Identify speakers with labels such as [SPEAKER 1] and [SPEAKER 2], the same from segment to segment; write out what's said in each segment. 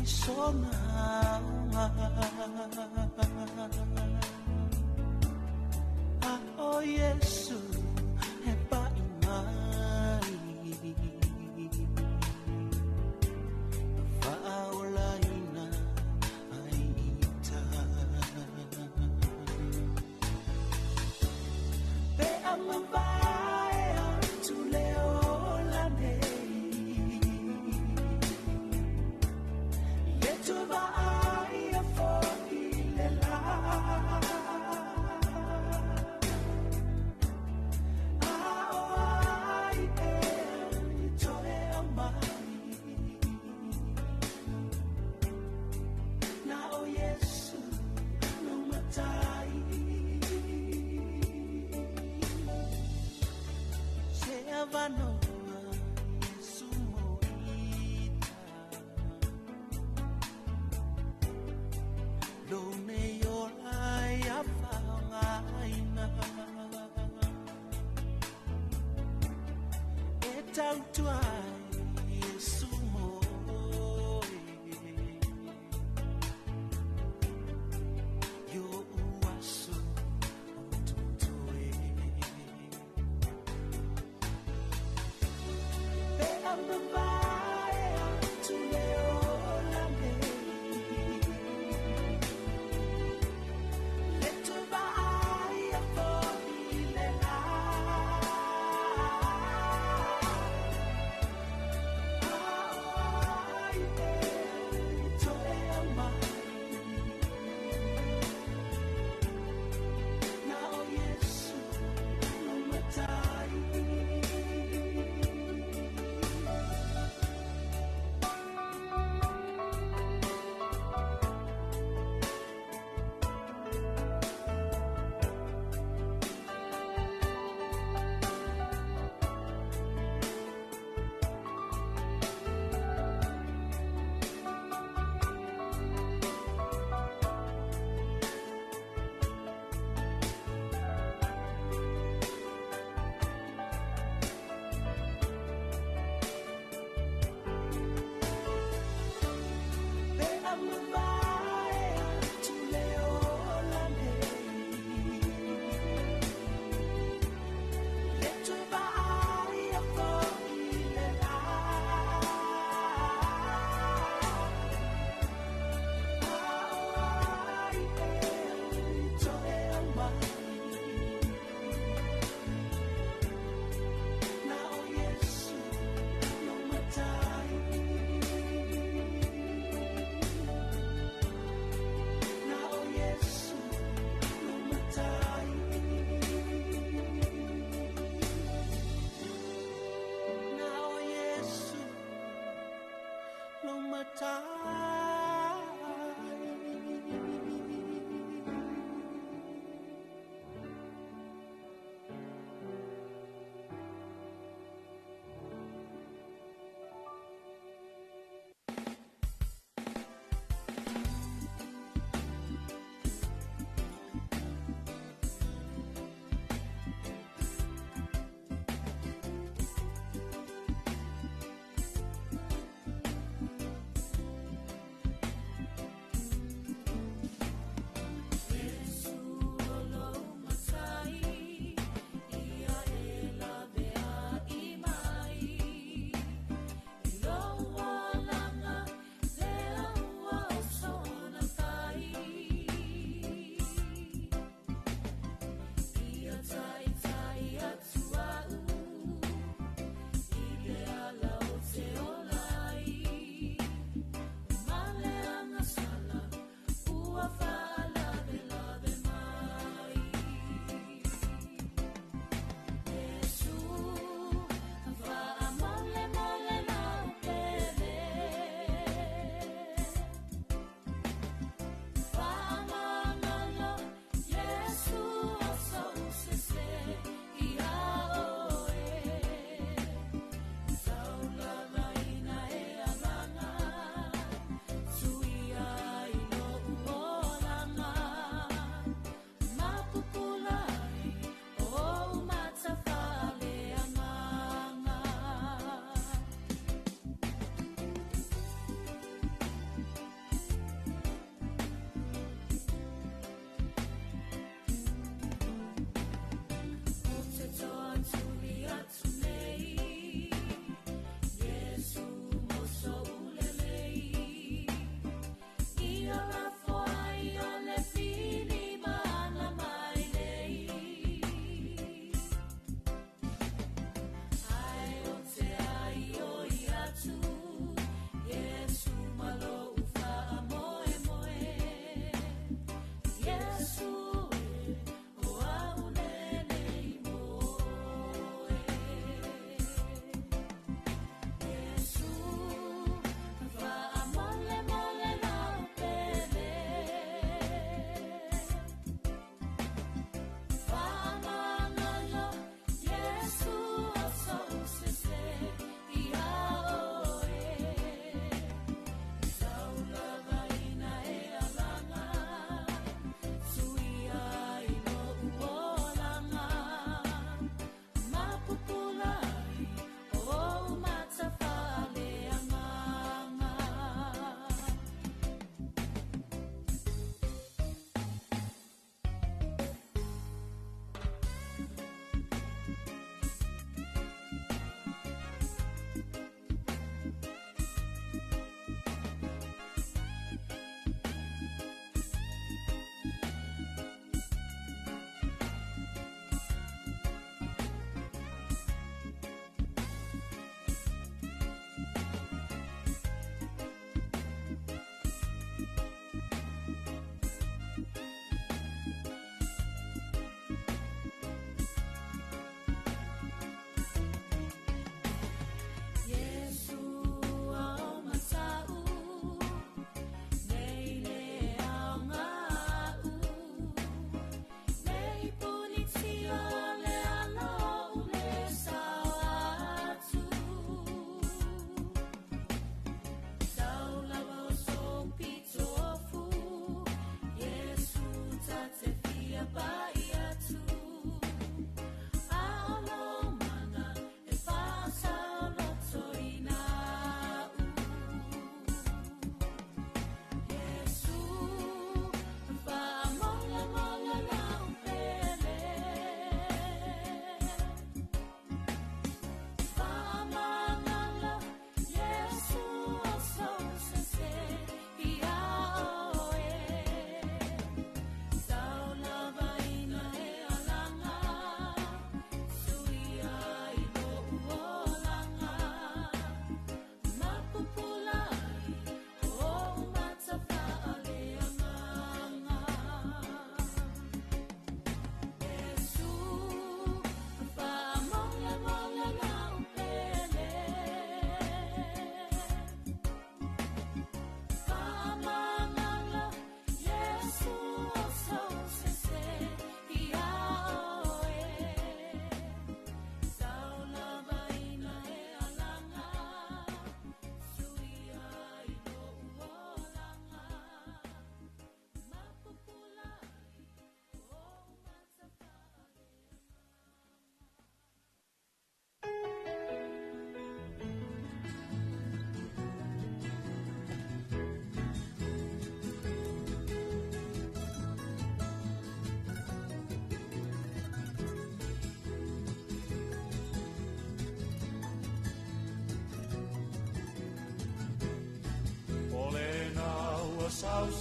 [SPEAKER 1] sona oh Yesu hepa imani faulaina aita be amavaya tuleolane yetuba aya foilela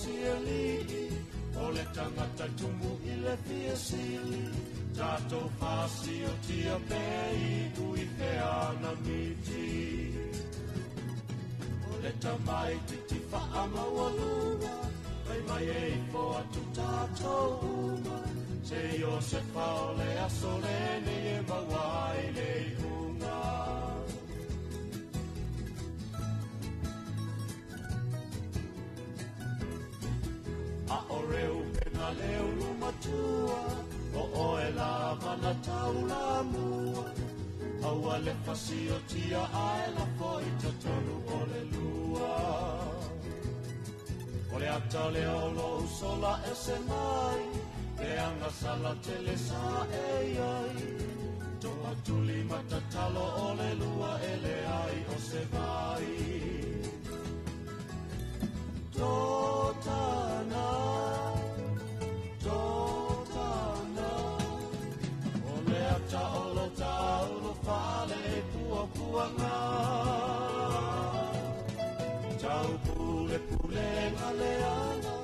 [SPEAKER 2] sieli o le tangata tumu I le fia sili Tatou fasi o tia pei Ui te ana miti O le tamai titi whaama walunga Pai mai e fo atu tatou uma Se o se pao le aso le ne e mawai le hunga A o reu pena leu lumatua O o e la mana tau la mua Aua le fasi o tia ae la foi te tonu o le lua O le ata le olo usola e se mai Le anga sala te le sa e ai Toa tuli matatalo o le lua e le ai o se vai Totana Totana O le ata olo taulo fale pua puanga Tau pule pule ngaleana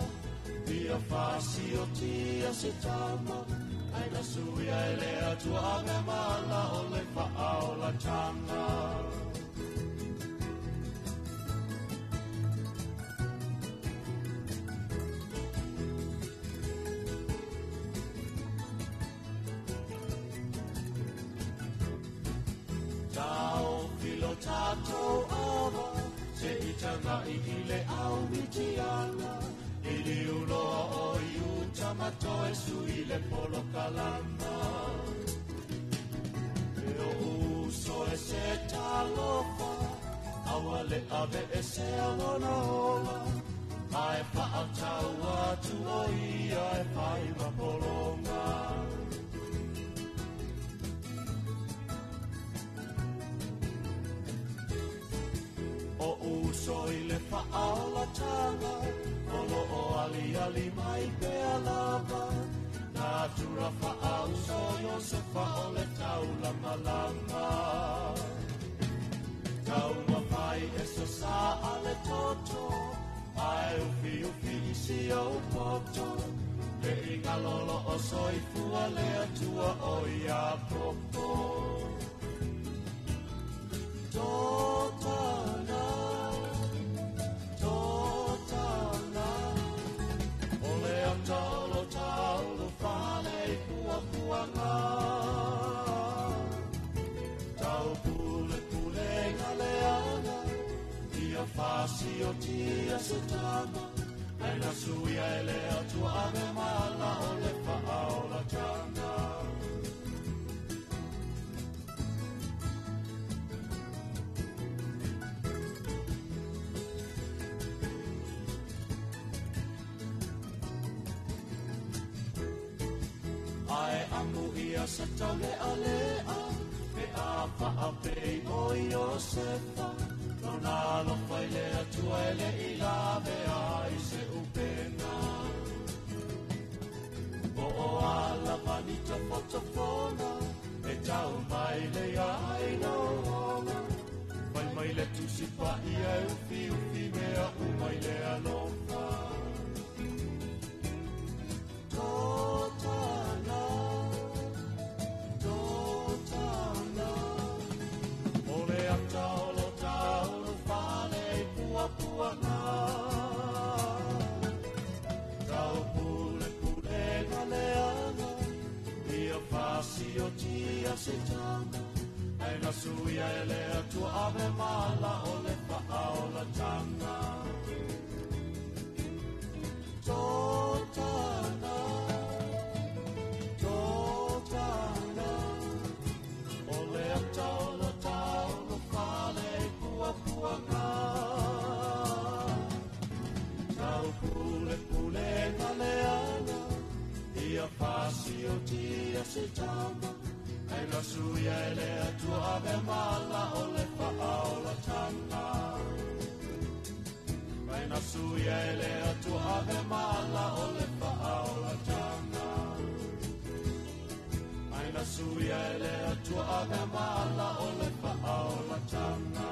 [SPEAKER 2] Dia fasi o tia se tama Aina suia e le atua ame mala o le faa o la tanga Tau filo tatou awa Se itanga I ile au mitiana Ili uloa o iu tamato e sui le polo kalama E o uso e se talofa Awa le ave e se alona ola Ae paa tau atu o ia e pai mapolonga O uso I le paa o la tanga Olo o ali ali mai pe alava Na tura faa uso yo se fao le tau lama lama Tau mawhai e so sa ale toto Ai ufi ufi isi o poto Le inga lolo o soifua le atua o ia popo Totana Totana O le atalo taulo fale pua puanga Tau pule pule ngaleana Ia fasi o tia se tama Aina suia e le atua ame mala o le faa o la tanga Ae amu ia sa tau le alea Pe a faa pei o Iosefa Nona alo fai le atua e le ilave ai se upena O o ala vanita fotofona E tau mai le ai no honga Fai mai le tusi pa ia e ufi ufi mea umai le alofa Totana Totana O le ata olo taulo fale pua puanga Tau pule pule ngaleana Ia fasi o tia se tanga Aina suia e le atua ave mala o le faa o la tanga Totana Totana O le ataulo taulo fale pua puanga Tau pule pule ngaleana Ia fasi o tia se tama Aina suia e le atua ave mala o le faa o la tanga Aina suia e le atua ave mala o le faa o la tanga Aina suia e le atua ave mala o le faa o la tanga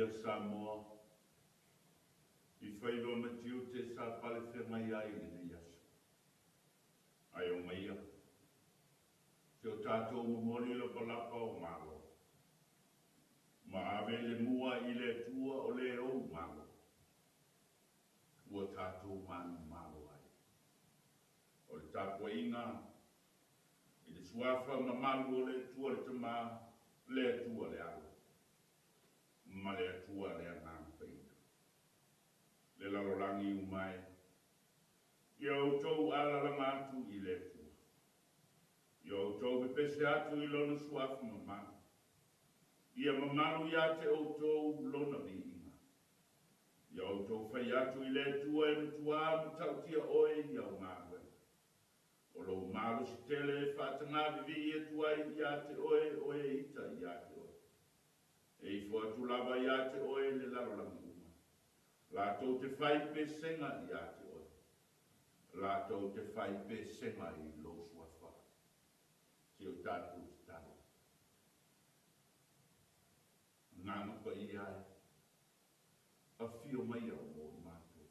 [SPEAKER 3] o Samoa. I whaiwa matiu te sa pale whengai ai ni yasu. Ai o maia. Te o tātou mamori lo palapa o malo. Ma ave le mua i le tua o le o malo. Ua tātou manu malo ai. O le tāpua inga. I le suafa ma malu o le tua le tama le tua le alo. Ma le tua le anang peina. Le lalolangi umai. Ia o tau ala la matu i le tua. Ia o tau me pese atu i lona suafa ma malu. Ia mamalu ia te o tau lona vi inga. Ia o tau whai atu i le tua e mutua mutau tia oe ia o ngāwe. O lo malu si tele e whātanga vivi e tua ia te oe ita ia te oe. E i fuatu lava ia te oe le lalolangi uma. La tau te whai pe senga ia te oe. La tau te whai pe senga i lo suafa. Te o tātou te talo. Ngāna pa i ai. A whio mai au mō mātou.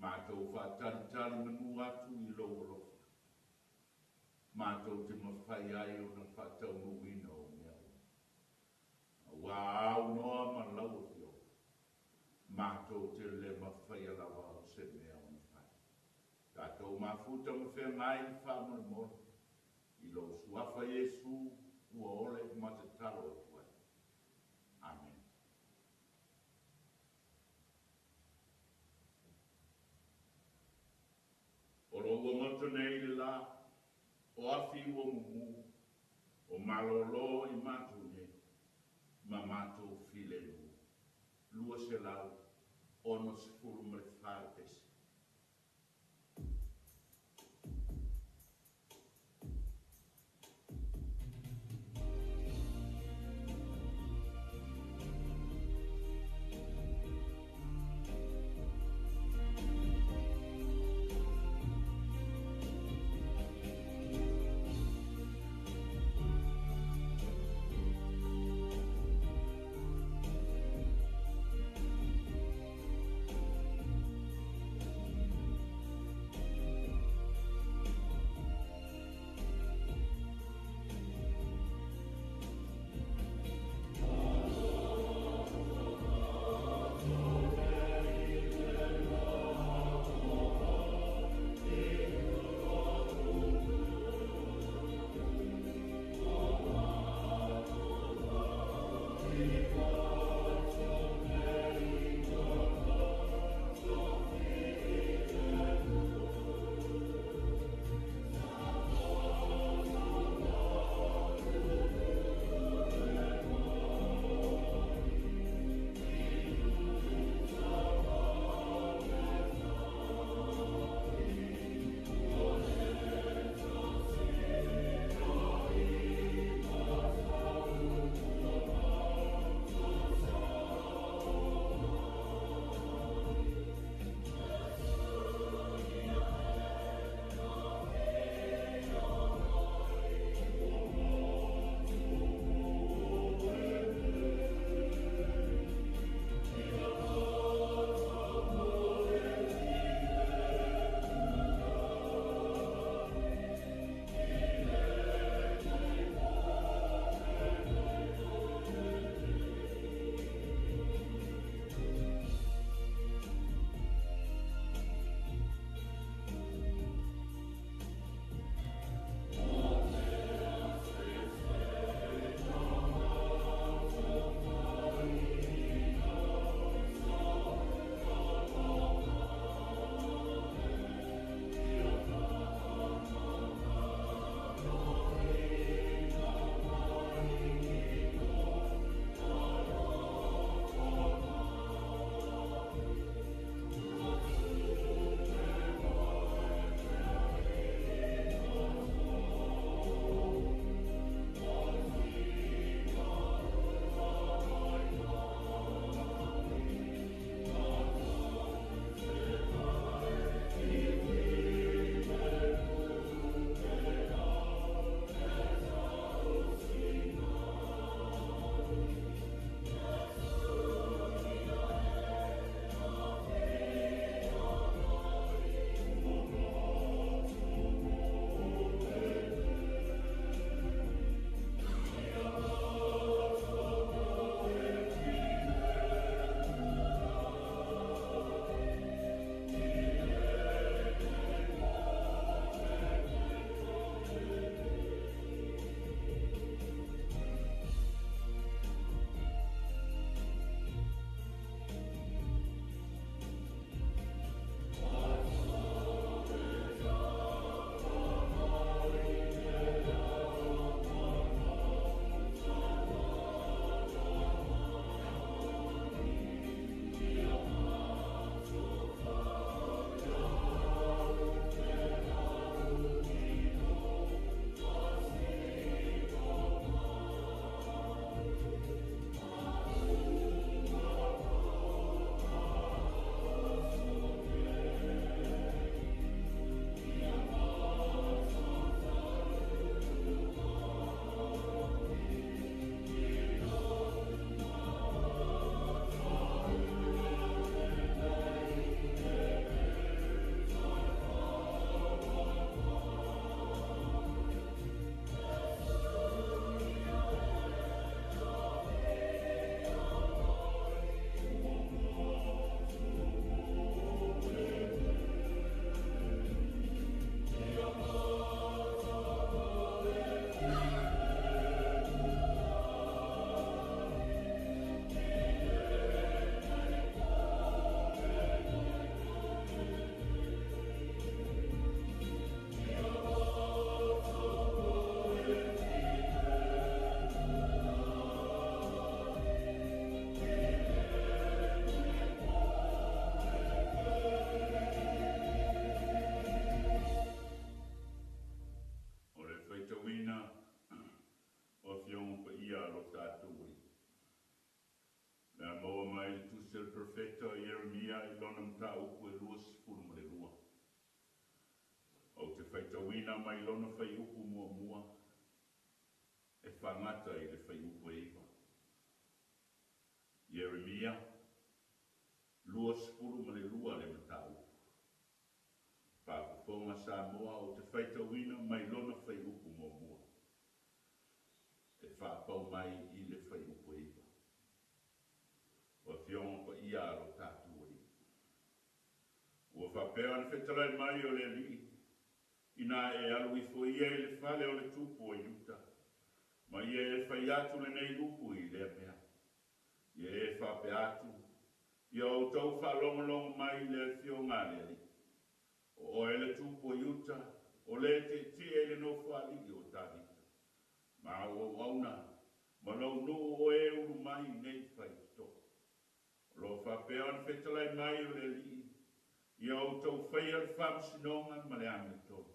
[SPEAKER 3] Mātou whātari manu atu i lo rofa. Mātou te mawhai ai o na whātau nuina o mea o. Wā au noa ma lau o whio. Mātou te le mawhai alawa o se mea o na whai. Tātou mafuta ma whea ngai ni whāmana mōna. I lo suafa Yesu ua ole matatalo o tuai. Amen. O lo ua moto nei le la, o afi ua mumu, o malolo i mātou ne, ma mātou file lu. Lua se lau, ono se furu mre whare pese. mai lona whai upu mua mua. E whangata i le whai upu eiva. Jeremia, lua sepulu ma le lua le matau. Whakuponga Samoa o te whaitawina mai lona whai upu mua mua. E whapau mai i le whai upu eiva. O fionga pa ia aro tātua i. Ua whapea ni whetalai mai o le li. Ina e alu i fo ia i le whale o le tupu o iuta. Ma ia e whai atu le nei upu i le mea. Ia e whape atu. Ia o tau whalongolong mai le fionga le li. O e le tupu o iuta. O le te e le no whali i o tālita. Ma o auna. Ma lau no o e uru mai nei whai to. Lo whapea ni whetalai mai o le li. Ia o tau whai al whamsinonga ma le ame tonu.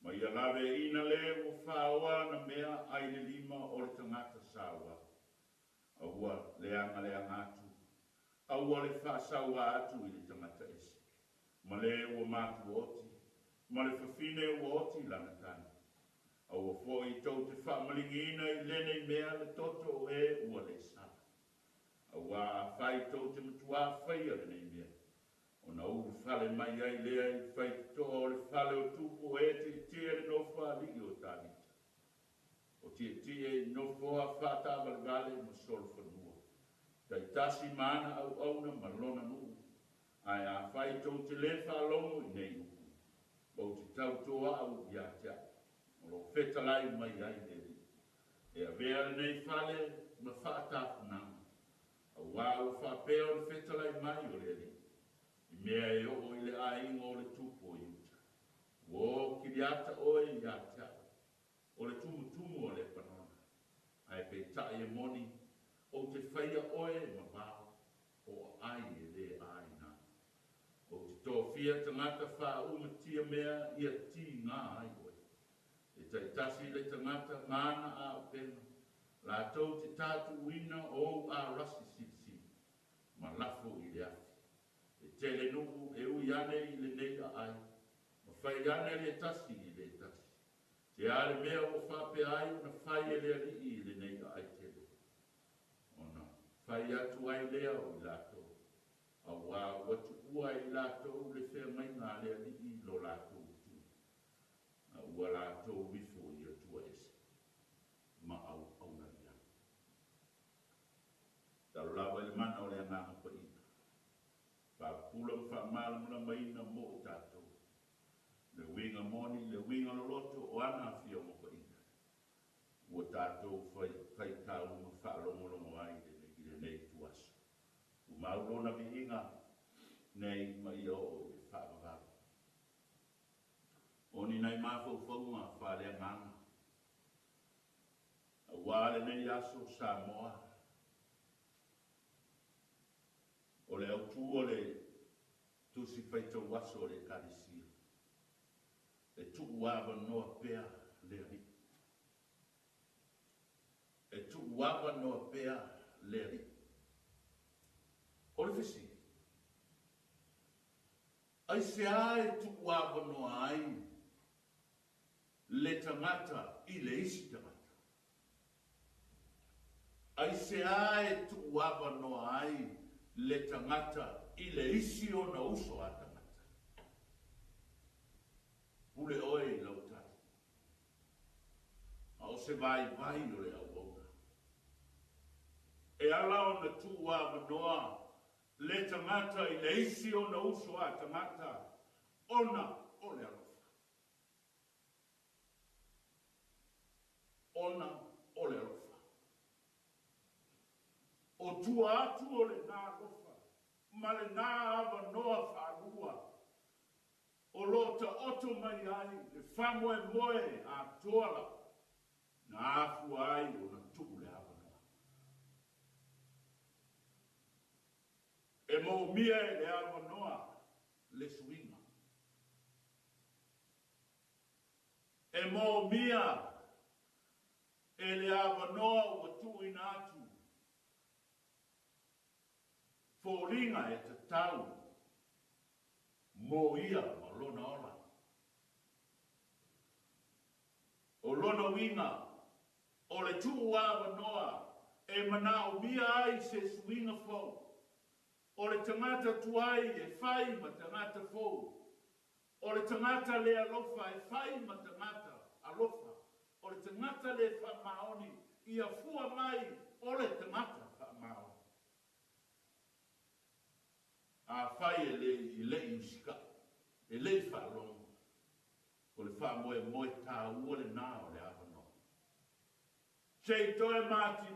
[SPEAKER 3] Ma ia lawe ina le o whaoa na mea ai le lima o le tangata sawa. Aua le anga atu. Aua le whasawa atu i le tangata esi. Ma le o mātu oti. Ma le whawhine o oti lana tani. Aua fo i tau te whamalingina i lene mea le toto e ua le sa. Aua a whai tau te matua whai a le nei mea. O na uru whale mai ai lea i whai to o le whale o tupu e te le no whaligi o tālita. O te no whoa whata vale ma solo whanua. Tai tasi mana au auna ma lona nuu. Ai a whai tau te le whalongo i nei uku. O te tau toa au i a tia. O lo whetalai mai ai le li. E a vea nei whale ma whata whanama. A wau whapea o le whetalai mai o le li. I mea e o i le ainga o le tupu o iuta. Wo kiriata o i a tia. O le tumu o le panona. Ai pe tae e moni. O te whaia oe ma wao. O ai e le ai na. O te tōwhia tangata wha umatia mea ia ti ngā ai oe. E tai tasi le tangata ngāna a pena. La tau te tātu wina o a rasi sisi. Ma lafo i le afi. E tele nuku e ui ane i le nega ai. Ma whai ane le tasi i le tasi. Te are mea o whape ai na whai e lea li i le nega ai tele. Ona whai atu ai lea o i lato. A wā watu ua i lato le whea mai ngā lea li i lo lato tu. A ua lato wifo i atua ese. Ma au na lia. Taro lawa i mana o le ngāma pa ina. Pa pula wha malamula maina mo o tātou. Le winga moni, le winga loloto o ana fia mo pa ina. Ua tātou whai tāu ma whaalongolongo ai le nei tuaso. U maulona vi inga nei mai o i whaamagaru. Oni nei mafau whaunga whaalea nganga. A wale nei aso Samoa. O le autu o le tusi whaitau waso o le karisia. E tuuava noa pea le ri. E tuuava noa pea le ri. O le fisi. Ai se ai tuuava noa ai le tangata i le isi tangata. Ai se ai tuuava noa ai le tangata i le isi o na uso a tangata. Ule oe lau tati. A o se vai o le au auna. E ala o na tua manoa le tangata i le isi o na uso a tangata. Ona o le alofa. Ona o le alofa. O tua atu o le nā alofa. Ma le nā ava noa whaarua. O lota oto mai ai, le whamoe moe a toala, na afu ai o na tuku le awanoa. E mo mia e le awanoa, le suinga. E mo mia e le awanoa o tu ina atu. Fōringa e te tau, mo ia ma lona ola. lona winga, o le tua wanoa, e mana o mia ai se swinga fo. O le tangata tuai e whai ma tangata fo. O le tangata le alofa e whai ma tangata alofa. O le tangata le whamaoni i a fua mai o le tangata whamaoni. A whai e le i le i usika, e le i whalonga. O le whamoe moe tā ua le nā o le awano. Sei toe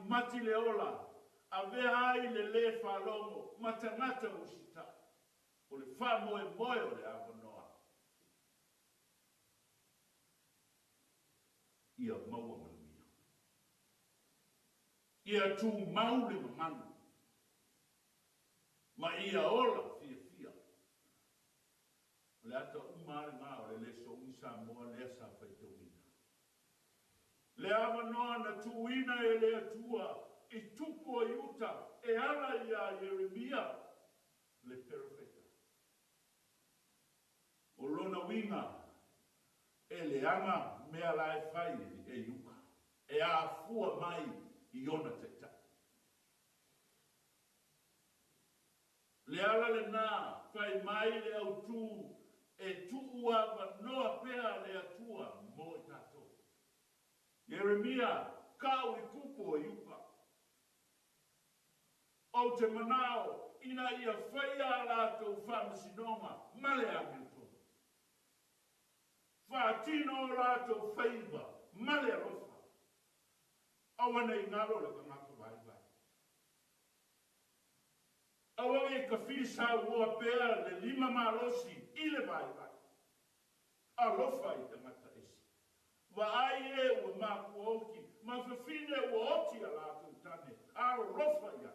[SPEAKER 3] mati le ola, a vea ai le whalongo, ma tangata usita. O le whamoe moe o le awanoa. Ia maua manuia. Ia tū maule mamanu. Ma ia ola fia. Le ata umare ngā o le so unsa moa le sa whaitawina. Le awanoa na tuina e le atua i tupo i uta e ala ia Yeremia le perfecta. O lona winga e le anga mea lai whai e yuka. E a fua mai i ona te ta. Le ala le nā whai mai le au tū e tuua wanoa pea le atua mo i tato. Yeremia, kau i kupo i upa. O te manao, ina ia whaia lātou whamasinonga, male a milto. Whātino lātou whaiva, male a rofa. Awana i ngaro le kamaka vai. Awana i ka whisa ua pea le 5 malosi i le vai. A rofa i tangata esi. Wa ai e ua māku oki, ma whiwhine ua oti a lātou tane, a rofa ia.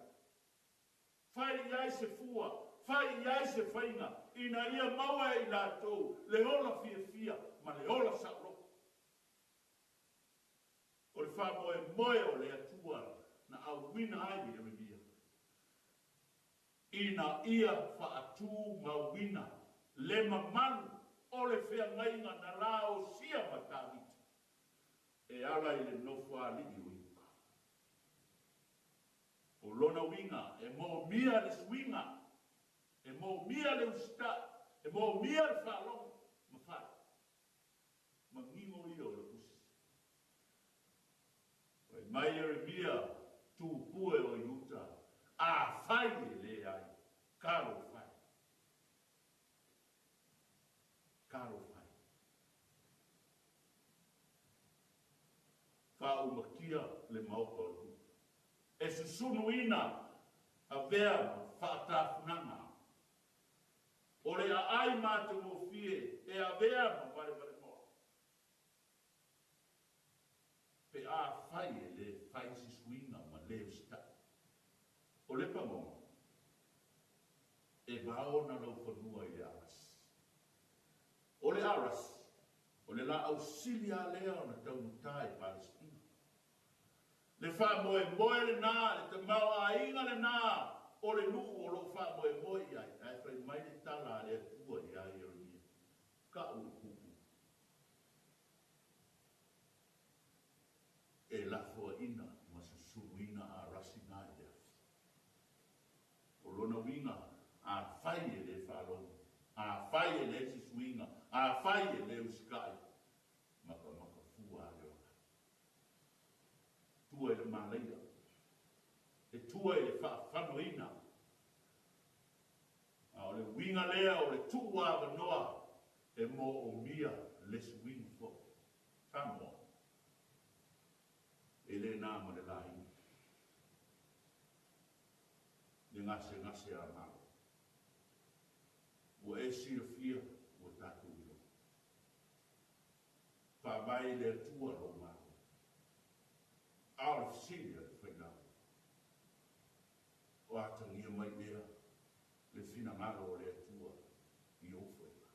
[SPEAKER 3] Whai iai se fua, whai iai se whainga, ina ia maua i lātou, le ola fia, ma le ola sauro. O le whamoe moe o le atua, na au wina ai i Yeremia. Ina ia whaatu mawina, le mamalu, o le whea ngainga na lao sia matawita. E ala i le nofua li i uiuka. O lona winga, e mo mia le swinga, e mo mia le usta, e mo mia le whalong, ma whai. Ma ngingo i o le usi. Wai mai Yeremia, tu pue o iuta, a whai e le ai, karo whai. Karo whai. Whaumakia le maoparu. E susunu ina a vea whaatafunanga. O le a ai mātu mo fie e a vea ma vare moa. Pe a whai e le whai sisuina ma leo sta. O le pangonga. E vaona lau whanua i le aras. O le aras. O le la ausilia lea na taunutai Palestina. Le wha moe le nā, le te maua inga le nā, o le nuu o lo wha moe ai, ai whai mai le tala le atua i ai Yeremia. Ka ui kupu. E la fua ina, ma se suruina a rasi nai le afi. O lona winga, a whai e le whalonga, a whai e le si suinga, a whai e le uskai. Maka fua le ona. Tua e le malaia. E tua e le whanoina. A o le winga lea o le tua wanoa e mo o mia le swing fo. Tamo. E le nāma le lai. Le ngase a malo. Ua e sira fia ua tātou ilo. Whabai le tua lo malo. Out of Syria, whainau. O atangia mai lea, le whina ngaro o le tua i o whainau.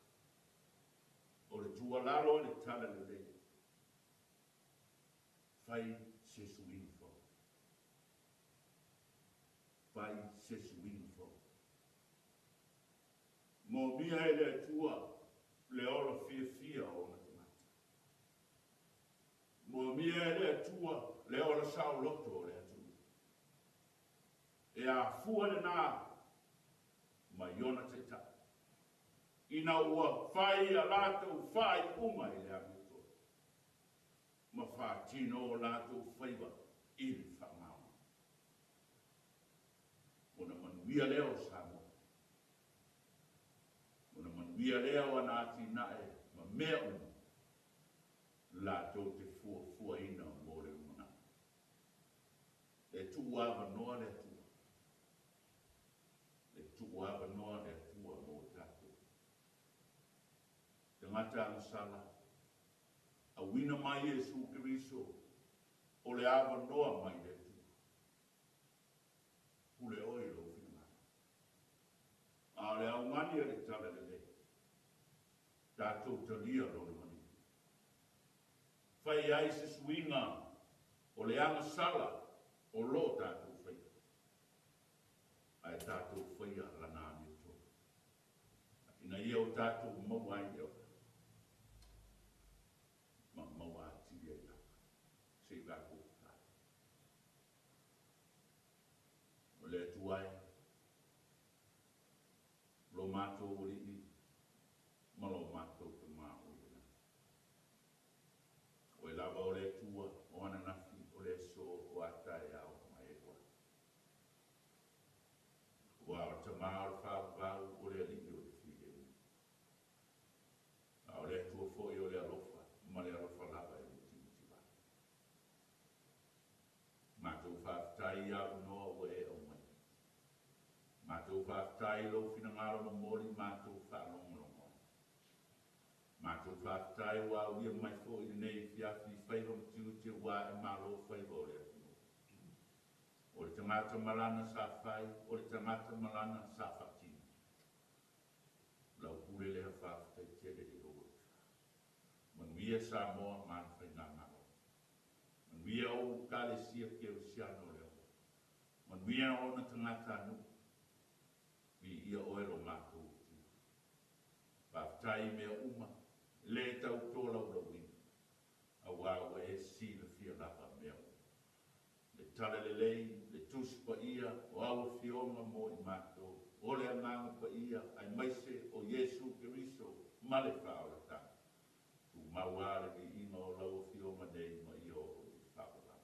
[SPEAKER 3] O le tua lalo le tala le le. Whai se suinfo. Whai se suinfo. Mō mia e le tua, le ola fia o na tamata. Mo mia e le tua, le ola sao loto le atu. E a fua le nā, ma iona te ta. Ina ua whai a lātou whai uma i le amuto. Ma wha tino o lātou whaiwa i le whamau. Ona manuia leo samo. Ona manuia leo ana ati nae, ma mea uma. Lātou te fua ina mo le umana. E tu wava noa le tua. E tu wava noa le tua mo tātou. Te ngata ang sala. A wina mai Jesu Kiriso. O le ava noa mai le tua. Pule oi lo whina. A le au ngani le tala le le. Tātou talia lo le mani. Whai ai se suinga. O le anga sala. O lo tātou whai. Ai tātou whai a lana ni tō. Ina ia o tātou mawai eo. Mawa tia ia. Se vako tā. O le tuai. Lo mātou o li i. Ma lo mātou te mā o ina. O e lava o le tua. O ana nafi o le so o atai au mai e kwa. Wa o te mā o whāwau o le li o le while. A o le tua fo i o le alofa. Ma le alofa lava e le titi wa. Mātou whāwhtai au noa o e o mai. Mātou whāwhtai lo whina ngaro mo mori mātou whālongo longo. Mātou whāwhtai wa uia mai fo i nei whiawhi whaiva mtiu te wā e mālo whaiva o le atu. O le tangata malana sa whai, o le tangata malana sa whatina. Lau kure leha whāwhtai tere e o. Manuia sa moa mana whai ngā ngaro. Manuia o kale sia ke o siano leo. Manuia o na tangata anu. Vi ia oero mātou utu. Whāwhtai mea uma. Le tau tōla ura wina. A wāua e si le fia lapa mea. Le tala le lei, le tusi pa ia, o awa fionga mo i mātou. O le anganga pa ia, ai maise o Jesu Kiriso, male whaola tā. Tu mauare ki inga o lau fionga nei ma i o i whaola.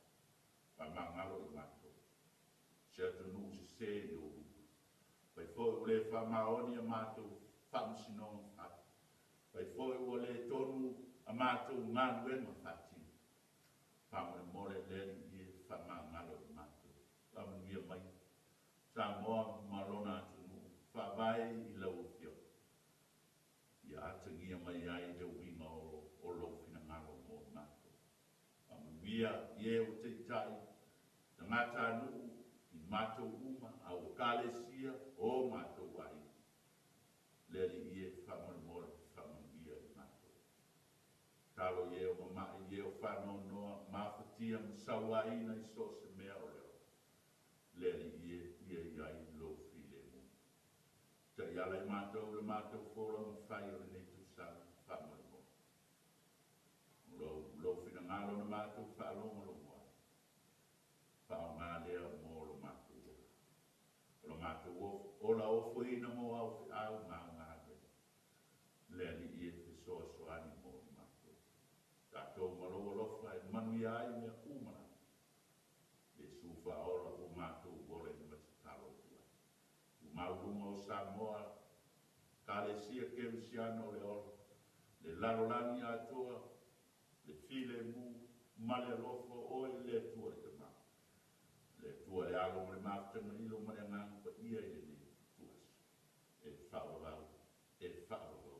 [SPEAKER 3] Pa mangalo i mātou. Se atunu se se i o rupa. Pai fo ule whamaoni a mātou, whamsinong whaka. Pai foi o le tonu a mātou ngānu e ma whātini. Pāmare more leri i whamā ngalo i mātou. Pāmare mia mai. Sa moa marona atunu. Whawai i lau fio. Ia atangia mai ai le winga o lo whina ngalo mo i mātou. Pāmare mia i e o te tai. Na ngata anu i mātou uma a o kālesia o mātou wai. Leri i e whamare more. Talo ye o mama ye o whano noa mawhatia msawa ina i so se mea o leo. Leri ye iai lo while mo. Ta iala i mātou le mātou fōra ma whai o le netu sana whamare mo. Lo whina ngalo na mātou whaalonga lo moa. Whao ngā lea mo lo mātou. Lo mātou ola o whuina mo au ngā ngā lea. Leri ye te soa soani mo. Tātou maloa lofa e manu iai mea umana. E sufa ora o mātou bore ni matatalo tua. Tu maurunga o Samoa, kale sia kerusiano le ora. Le larolani atoa, le file mu, male lofo oe le tua te ma. Le tua le alo mre maftanga ilo mre ngang pa ia e le tuas. E whaorau, e whaorau.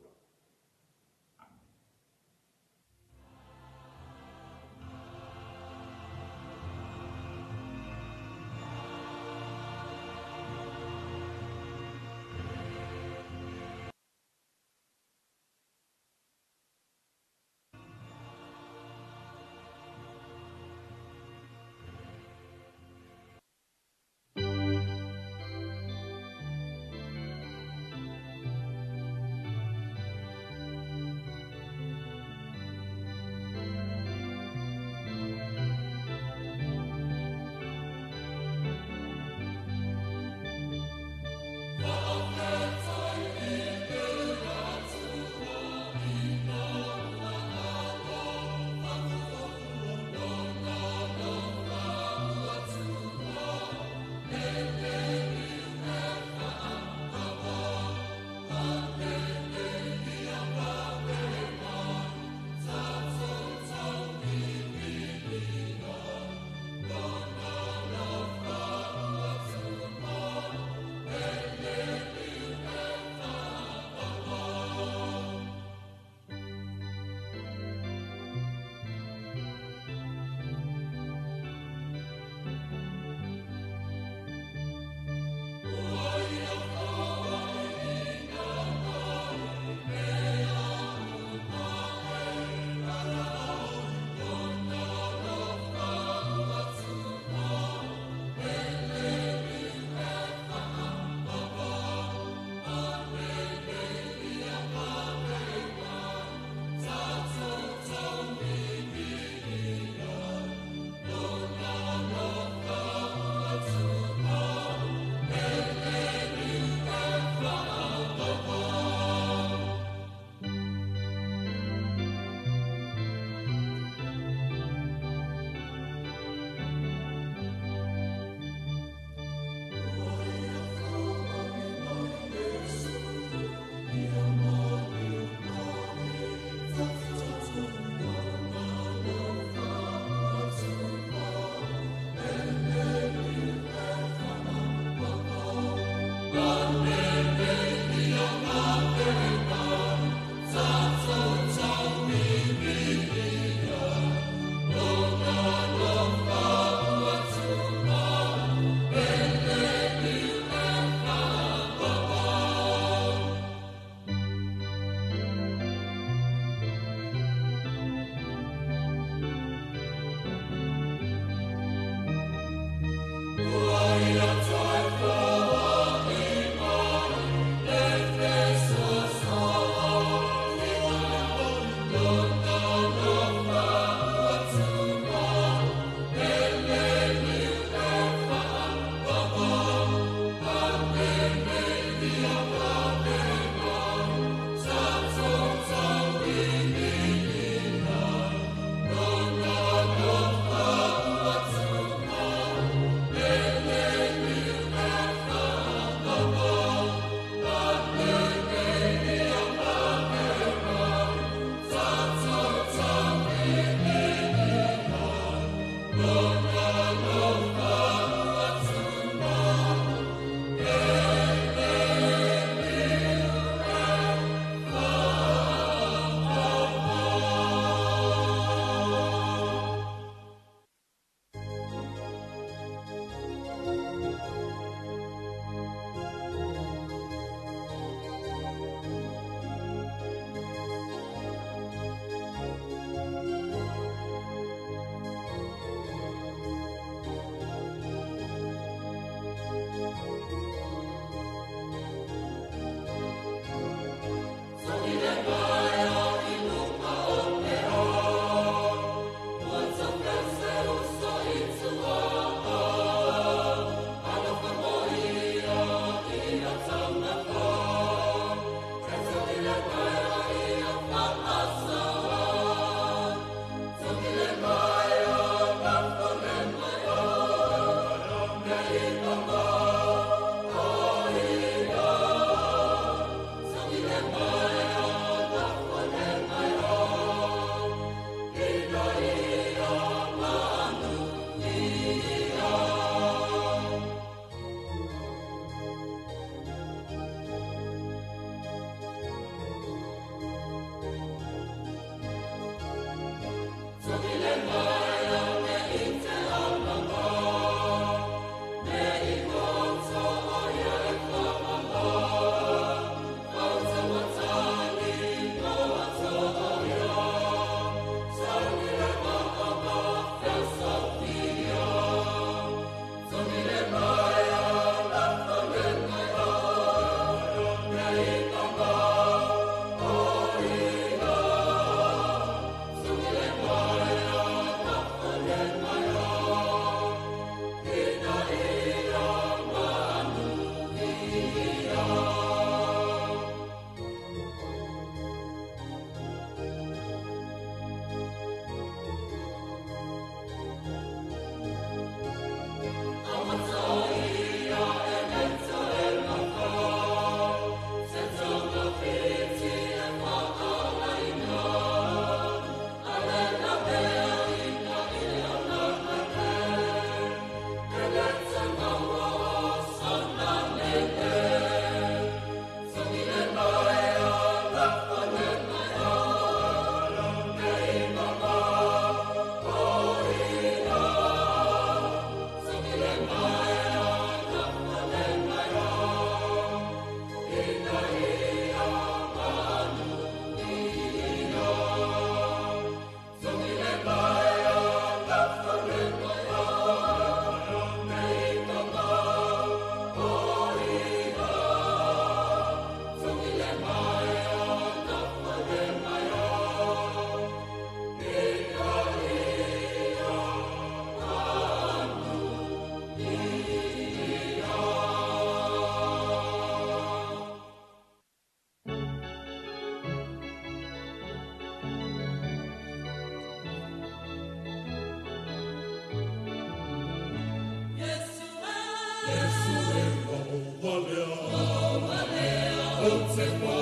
[SPEAKER 4] Thank you.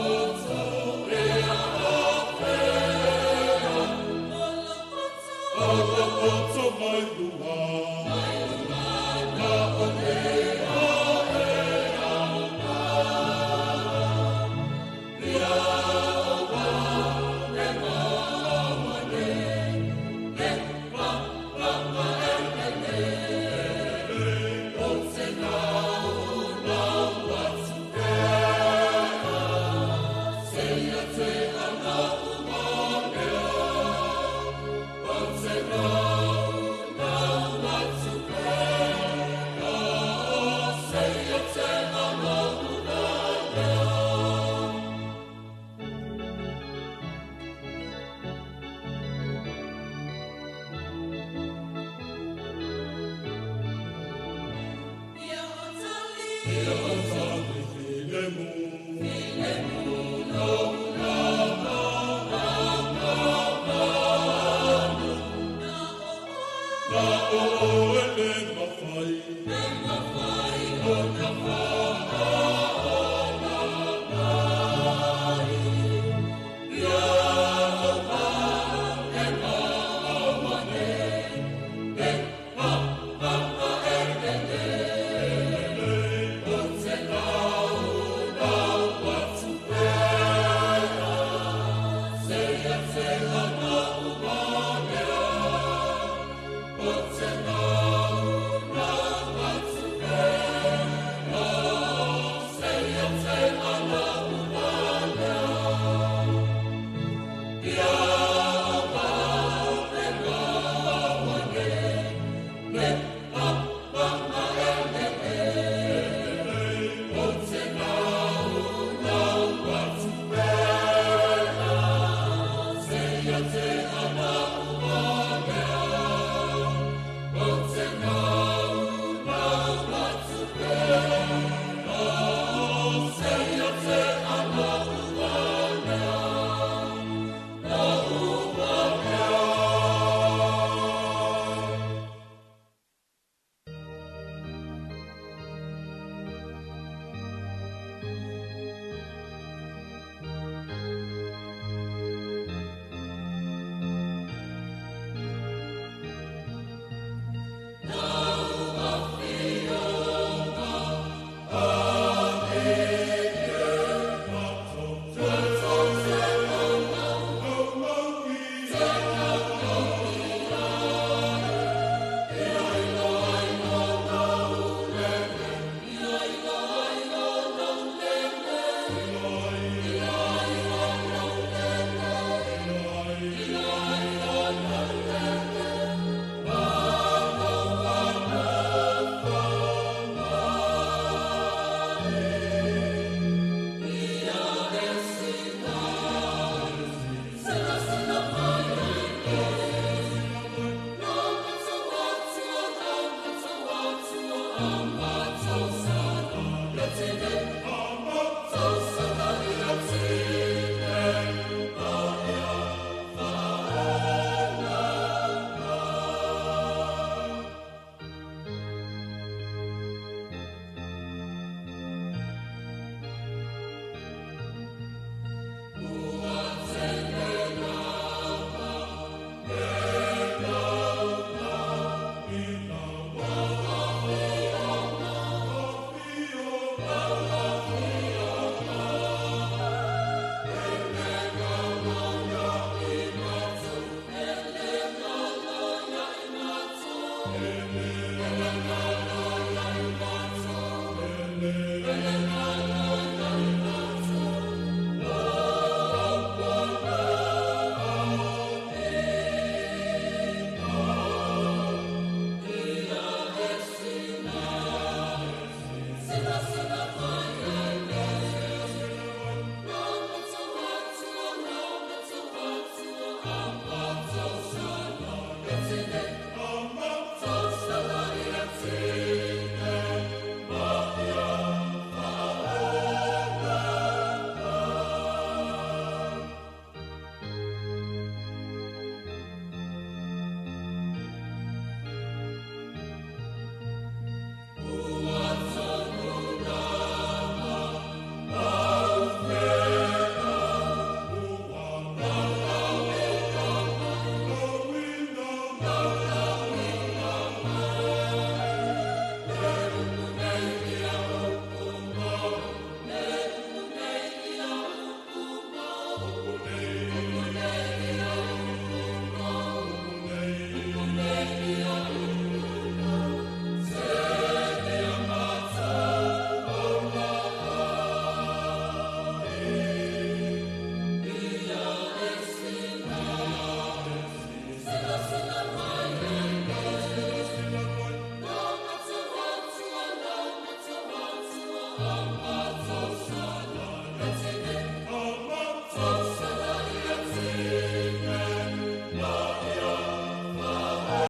[SPEAKER 4] Amen.